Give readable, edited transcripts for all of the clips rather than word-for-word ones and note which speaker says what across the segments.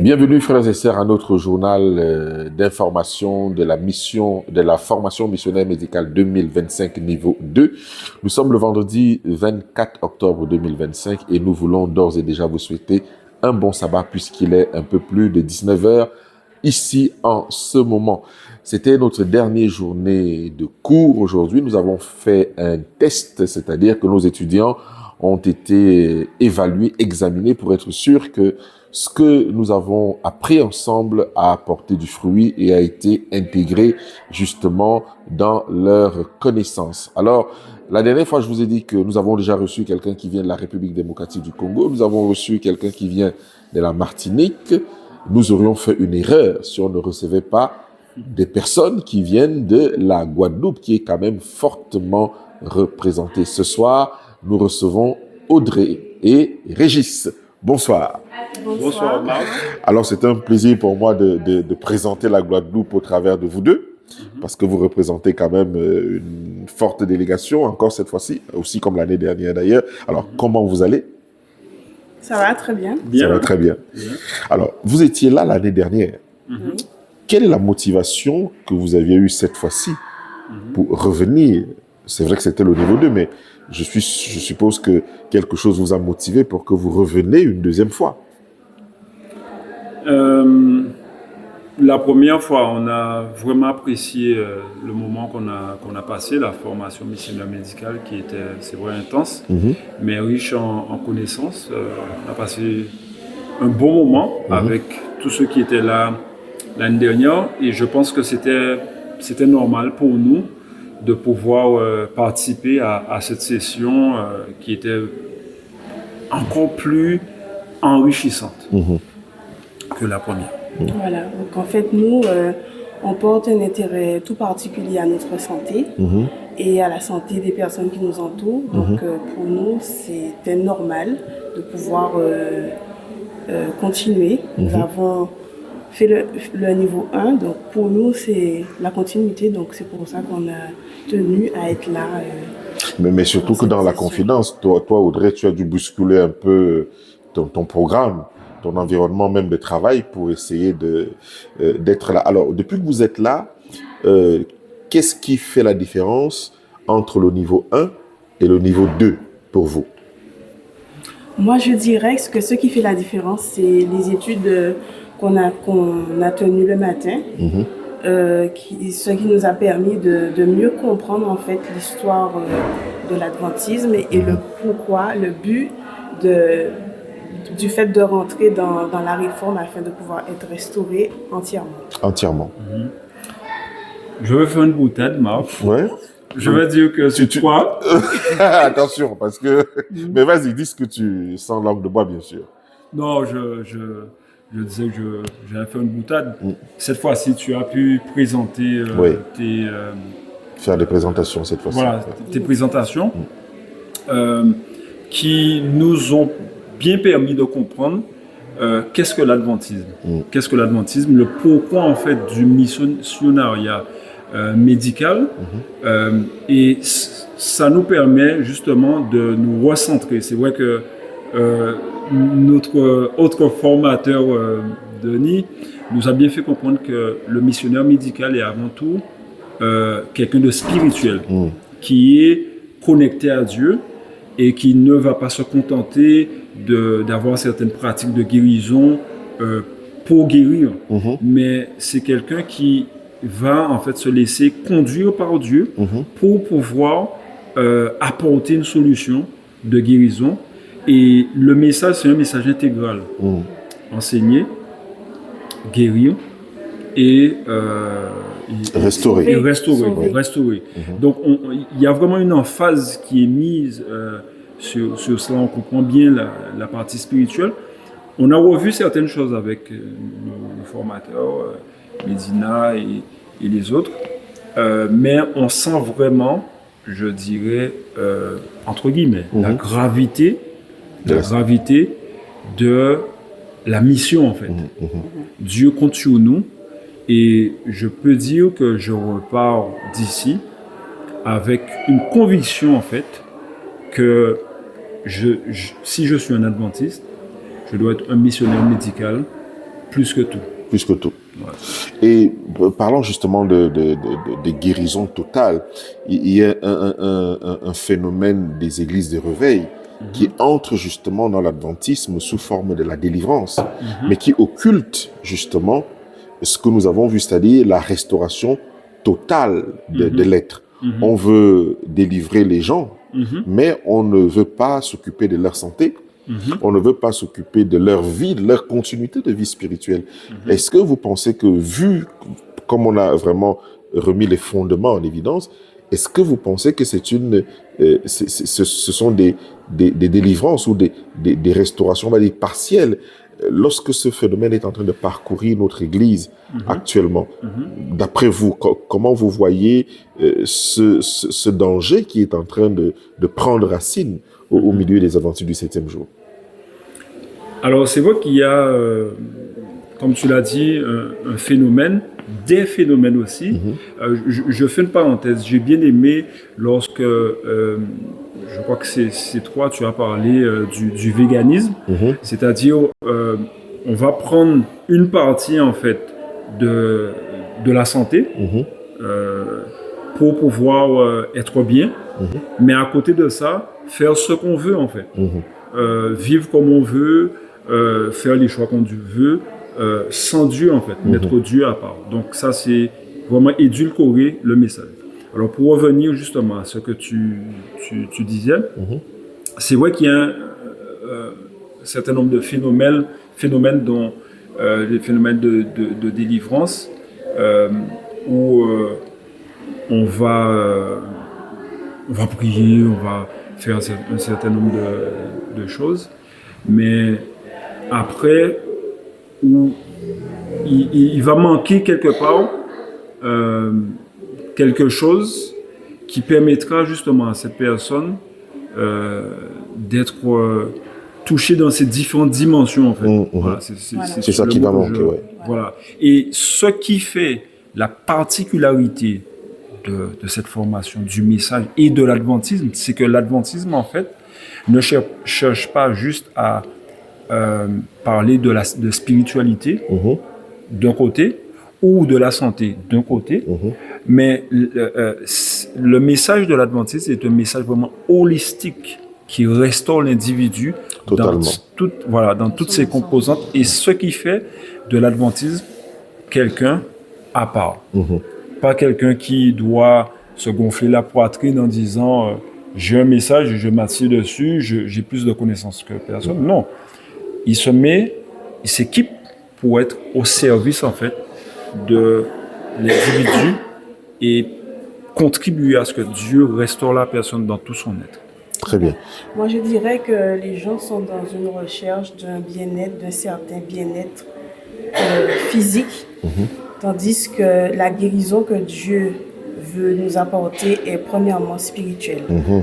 Speaker 1: Bienvenue frères et sœurs à notre journal d'information de la formation missionnaire médicale 2025 niveau 2. Nous sommes le vendredi 24 octobre 2025 et nous voulons d'ores et déjà vous souhaiter un bon sabbat puisqu'il est un peu plus de 19 heures ici en ce moment. C'était notre dernière journée de cours. Aujourd'hui, nous avons fait un test, c'est-à-dire que nos étudiants ont été évalués, examinés pour être sûrs que ce que nous avons appris ensemble a apporté du fruit et a été intégré justement dans leurs connaissances. Alors, la dernière fois, je vous ai dit que nous avons déjà reçu quelqu'un qui vient de la République démocratique du Congo. Nous avons reçu quelqu'un qui vient de la Martinique. Nous aurions fait une erreur si on ne recevait pas des personnes qui viennent de la Guadeloupe, qui est quand même fortement représentée. Ce soir, nous recevons Audrey et Régis. Bonsoir.
Speaker 2: Bonsoir, Marc.
Speaker 1: Alors, c'est un plaisir pour moi de présenter la Guadeloupe au travers de vous deux, parce que vous représentez quand même une forte délégation, encore cette fois-ci, aussi comme l'année dernière d'ailleurs. Alors, comment vous allez?
Speaker 2: Ça va très bien.
Speaker 1: Ça va très bien. Alors, vous étiez là l'année dernière. Quelle est la motivation que vous aviez eue cette fois-ci pour revenir? C'est vrai que c'était le niveau 2, mais je suppose que quelque chose vous a motivé pour que vous reveniez une deuxième fois.
Speaker 3: La première fois, on a vraiment apprécié le moment qu'on a passé, la formation missionnaire médicale qui était, c'est vrai, intense, mais riche en connaissances. On a passé un bon moment avec tous ceux qui étaient là l'année dernière et je pense que c'était normal pour nous de pouvoir participer à cette session qui était encore plus enrichissante que la première.
Speaker 2: Voilà, donc en fait nous, on porte un intérêt tout particulier à notre santé et à la santé des personnes qui nous entourent. Donc pour nous, c'était normal de pouvoir continuer. Nous avons fait le niveau 1, donc pour nous c'est la continuité, donc c'est pour ça qu'on a tenu à être là.
Speaker 1: Mais surtout que dans la confidence, toi Audrey, tu as dû bousculer un peu ton programme, ton environnement même de travail pour essayer d'être là. Alors, depuis que vous êtes là, qu'est-ce qui fait la différence entre le niveau 1 et le niveau 2 pour vous?
Speaker 2: Moi, je dirais que ce qui fait la différence, c'est les études qu'on a tenues le matin, ce qui nous a permis de mieux comprendre en fait l'histoire de l'adventisme et le pourquoi, le but du fait de rentrer dans la réforme afin de pouvoir être restauré entièrement.
Speaker 1: Entièrement.
Speaker 3: Je vais faire une boutade, Marc.
Speaker 1: Ouais.
Speaker 3: Je vais dire que c'est toi.
Speaker 1: Attention, parce que... Mais vas-y, dis ce que tu... Sans langue de bois, bien sûr.
Speaker 3: Non, je disais que j'allais faire une boutade. Cette fois-ci, tu as pu présenter tes...
Speaker 1: faire des présentations cette fois-ci.
Speaker 3: Voilà, tes présentations qui nous ont bien permis de comprendre qu'est-ce que l'adventisme. Qu'est-ce que l'adventisme, le pourquoi en fait du missionnariat médical et ça nous permet justement de nous recentrer. C'est vrai que notre autre formateur, Denis, nous a bien fait comprendre que le missionnaire médical est avant tout quelqu'un de spirituel, qui est connecté à Dieu et qui ne va pas se contenter d'avoir certaines pratiques de guérison pour guérir, mais c'est quelqu'un qui va en fait se laisser conduire par Dieu pour pouvoir apporter une solution de guérison. Et le message, c'est un message intégral. Enseigner, guérir et
Speaker 1: restaurer.
Speaker 3: Donc, il y a vraiment une emphase qui est mise sur cela. On comprend bien la partie spirituelle. On a revu certaines choses avec nos formateurs, Médina et les autres, mais on sent vraiment, je dirais, entre guillemets, la gravité de la mission, en fait. Dieu compte sur nous et je peux dire que je repars d'ici avec une conviction, en fait, que si je suis un adventiste, Je dois être un missionnaire médical plus que tout.
Speaker 1: Plus que tout.
Speaker 3: Ouais.
Speaker 1: Et parlant justement de guérison totale, il y a un phénomène des églises de réveil qui entre justement dans l'adventisme sous forme de la délivrance, mais qui occulte justement ce que nous avons vu, c'est-à-dire la restauration totale de l'être. On veut délivrer les gens, mais on ne veut pas s'occuper de leur santé. On ne veut pas s'occuper de leur vie, de leur continuité de vie spirituelle. Est-ce que vous pensez que, vu comme on a vraiment remis les fondements en évidence, est-ce que vous pensez que ce sont des délivrances ou des restaurations, on va dire, partielles, lorsque ce phénomène est en train de parcourir notre Église actuellement? D'après vous, comment vous voyez ce danger qui est en train de prendre racine au milieu des Adventistes du 7e jour?
Speaker 3: Alors, c'est vrai qu'il y a, comme tu l'as dit, un phénomène, des phénomènes aussi. Je fais une parenthèse. J'ai bien aimé lorsque, je crois que c'est toi, tu as parlé du véganisme. C'est-à-dire, on va prendre une partie, en fait, de la santé pour pouvoir être bien. Mais à côté de ça, faire ce qu'on veut, en fait. Vivre comme on veut, faire les choix qu'on veut, sans Dieu, en fait, mettre Dieu à part. Donc ça, c'est vraiment édulcorer le message. Alors, pour revenir justement à ce que tu disais, c'est vrai qu'il y a un certain nombre de phénomènes dont les phénomènes de délivrance où on va prier, on va faire un certain nombre de choses, mais après, où il va manquer quelque part quelque chose qui permettra justement à cette personne d'être touchée dans ces différentes dimensions, en fait. Voilà,
Speaker 1: c'est ça qui va manquer, ouais.
Speaker 3: Voilà. Et ce qui fait la particularité de cette formation, du message et de l'adventisme, c'est que l'adventisme, en fait, ne cherche pas juste à parler de spiritualité d'un côté ou de la santé d'un côté, mais le message de l'adventisme est un message vraiment holistique qui restaure l'individu dans toutes ses composantes, et ce qui fait de l'adventisme quelqu'un à part. Pas quelqu'un qui doit se gonfler la poitrine en disant j'ai un message, je m'assieds dessus, j'ai plus de connaissances que personne. Non. Il s'équipe pour être au service, en fait, de l'individu et contribuer à ce que Dieu restaure la personne dans tout son être.
Speaker 1: Très bien.
Speaker 2: Moi, je dirais que les gens sont dans une recherche d'un bien-être, d'un certain bien-être physique, tandis que la guérison que Dieu veut nous apporter est premièrement spirituelle.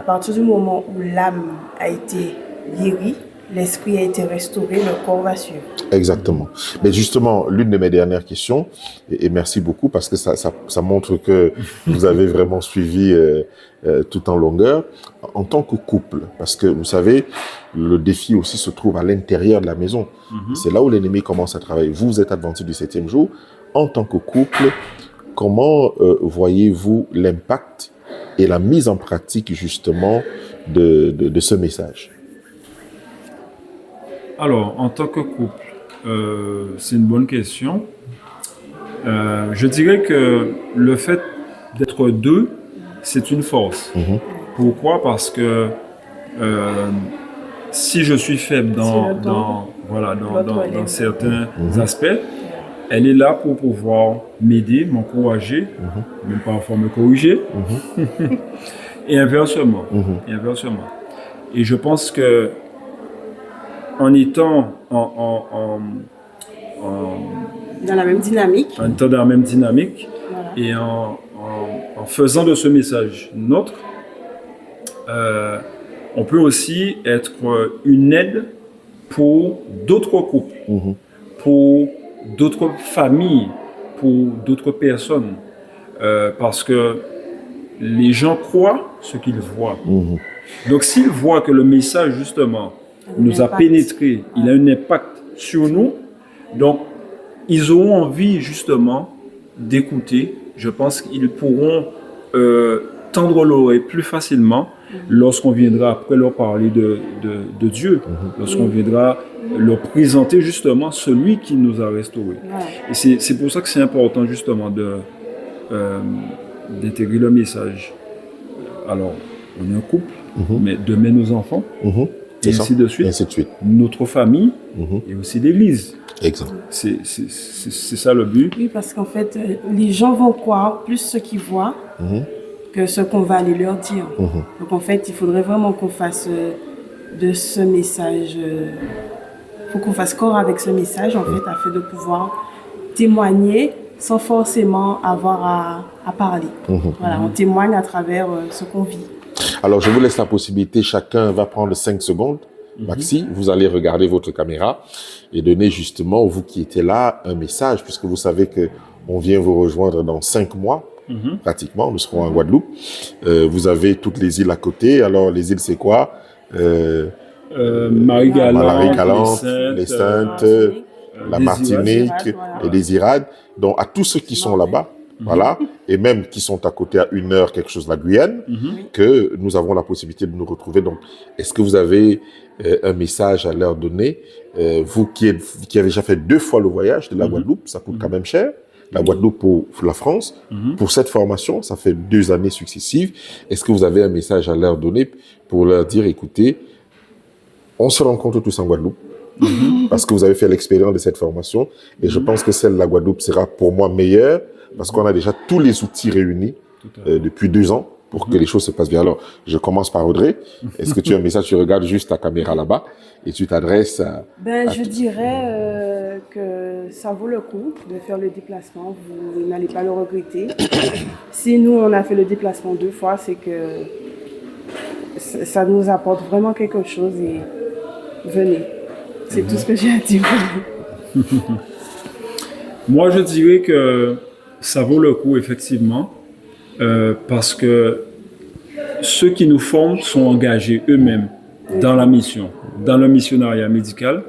Speaker 2: À partir du moment où l'âme a été guérie, l'esprit a été restauré, le corps va suivre.
Speaker 1: Exactement. Mais justement, l'une de mes dernières questions, et merci beaucoup parce que ça montre que vous avez vraiment suivi tout en longueur, en tant que couple, parce que vous savez, le défi aussi se trouve à l'intérieur de la maison. C'est là où l'ennemi commence à travailler. Vous êtes adventiste du 7e jour. En tant que couple, comment voyez-vous l'impact et la mise en pratique justement de ce message?
Speaker 3: Alors, en tant que couple, c'est une bonne question. Je dirais que le fait d'être deux, c'est une force. Pourquoi? Parce que si je suis faible dans certains aspects, elle est là pour pouvoir m'aider, m'encourager, même parfois me corriger, et inversement. Et je pense que en étant
Speaker 2: dans la même dynamique,
Speaker 3: voilà. Et en faisant de ce message nôtre, on peut aussi être une aide pour d'autres couples, pour d'autres familles, pour d'autres personnes, parce que les gens croient ce qu'ils voient. Donc s'ils voient que le message justement nous a pénétré, il a un impact sur nous. Donc, ils auront envie justement d'écouter. Je pense qu'ils pourront tendre l'oreille plus facilement lorsqu'on viendra après leur parler de Dieu, lorsqu'on viendra leur présenter justement celui qui nous a restaurés. Et c'est pour ça que c'est important justement d'intégrer le message. Alors, on est un couple, mais demain nos enfants, et ainsi de suite, notre famille et aussi l'Église.
Speaker 1: Exact.
Speaker 3: C'est ça le but.
Speaker 2: Oui, parce qu'en fait, les gens vont croire plus ce qu'ils voient que ce qu'on va aller leur dire. Donc en fait, il faudrait vraiment qu'on fasse de ce message, faut qu'on fasse corps avec ce message en fait, afin de pouvoir témoigner sans forcément avoir à parler. Voilà, on témoigne à travers ce qu'on vit.
Speaker 1: Alors, je vous laisse la possibilité, chacun va prendre 5 secondes. Maxi, vous allez regarder votre caméra et donner justement, vous qui étiez là, un message, puisque vous savez que on vient vous rejoindre dans 5 mois, pratiquement, nous serons en Guadeloupe. Vous avez toutes les îles à côté. Alors, les îles, c'est quoi?
Speaker 3: Marie-Galante,
Speaker 1: les Saintes, la Martinique et les Irades. Donc, à tous ceux qui sont là-bas, voilà, et même qui sont à côté à 1 heure, quelque chose de la Guyane, que nous avons la possibilité de nous retrouver. Donc, est-ce que vous avez un message à leur donner? Vous qui avez déjà fait 2 fois le voyage de la Guadeloupe, ça coûte quand même cher. La Guadeloupe pour la France, pour cette formation, ça fait 2 années successives. Est-ce que vous avez un message à leur donner pour leur dire, écoutez, on se rencontre tous en Guadeloupe, parce que vous avez fait l'expérience de cette formation, et je pense que celle de la Guadeloupe sera pour moi meilleure, parce qu'on a déjà tous les outils réunis depuis 2 ans pour que les choses se passent bien. Alors, je commence par Audrey. Est-ce que tu as un message? Tu regardes juste ta caméra là-bas et tu t'adresses à...
Speaker 2: Je dirais que ça vaut le coup de faire le déplacement. Vous n'allez pas le regretter. Si nous, on a fait le déplacement 2 fois, c'est que ça nous apporte vraiment quelque chose et venez. C'est tout ce que j'ai à dire.
Speaker 3: Moi, je dirais que ça vaut le coup, effectivement, parce que ceux qui nous forment sont engagés eux-mêmes dans la mission, dans le missionnariat médical.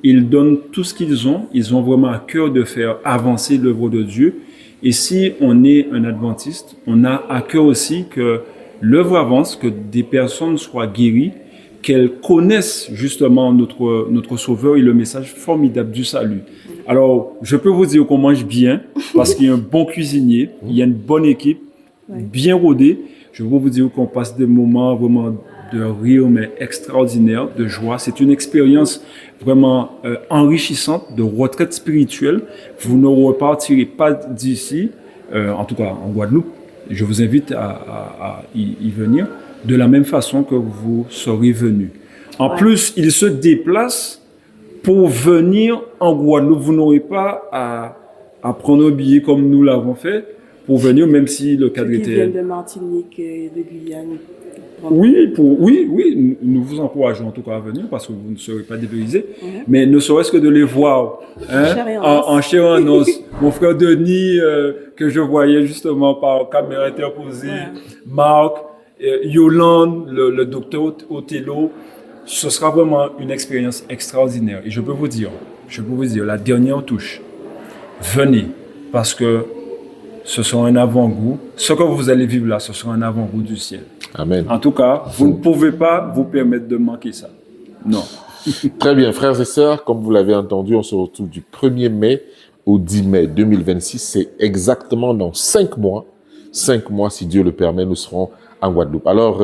Speaker 3: Ils donnent tout ce qu'ils ont. Ils ont vraiment à cœur de faire avancer l'œuvre de Dieu. Et si on est un adventiste, on a à cœur aussi que l'œuvre avance, que des personnes soient guéries, qu'elles connaissent justement notre Sauveur et le message formidable du salut. Alors, je peux vous dire qu'on mange bien, parce qu'il y a un bon cuisinier, il y a une bonne équipe, bien rodée. Je peux vous dire qu'on passe des moments vraiment de rire, mais extraordinaires, de joie. C'est une expérience vraiment enrichissante, de retraite spirituelle. Vous ne repartirez pas d'ici, en tout cas en Guadeloupe. Je vous invite à y venir de la même façon que vous serez venus. En plus, il se déplace pour venir en Guadeloupe. Vous n'aurez pas à prendre un billet comme nous l'avons fait pour venir, même si le cadre était...
Speaker 2: Qui viennent de Martinique et de Guyane.
Speaker 3: Oui, nous vous encourageons en tout cas à venir parce que vous ne serez pas dépaysés. Mais ne serait-ce que de les voir en chair et en os. Mon frère Denis, que je voyais justement par caméra interposée, Marc, Yolande, le docteur Othello, ce sera vraiment une expérience extraordinaire. Et je peux vous dire, la dernière touche, venez, parce que ce sera un avant-goût. Ce que vous allez vivre là, ce sera un avant-goût du ciel.
Speaker 1: Amen.
Speaker 3: En tout cas, vous ne pouvez pas vous permettre de manquer ça. Non.
Speaker 1: Très bien, frères et sœurs, comme vous l'avez entendu, on se retrouve du 1er mai au 10 mai 2026. C'est exactement dans 5 mois. 5 mois, si Dieu le permet, nous serons en Guadeloupe. Alors,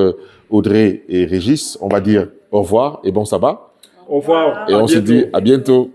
Speaker 1: Audrey et Régis, on va dire au revoir et bon sabbat.
Speaker 3: Au revoir.
Speaker 1: Et on se dit à bientôt.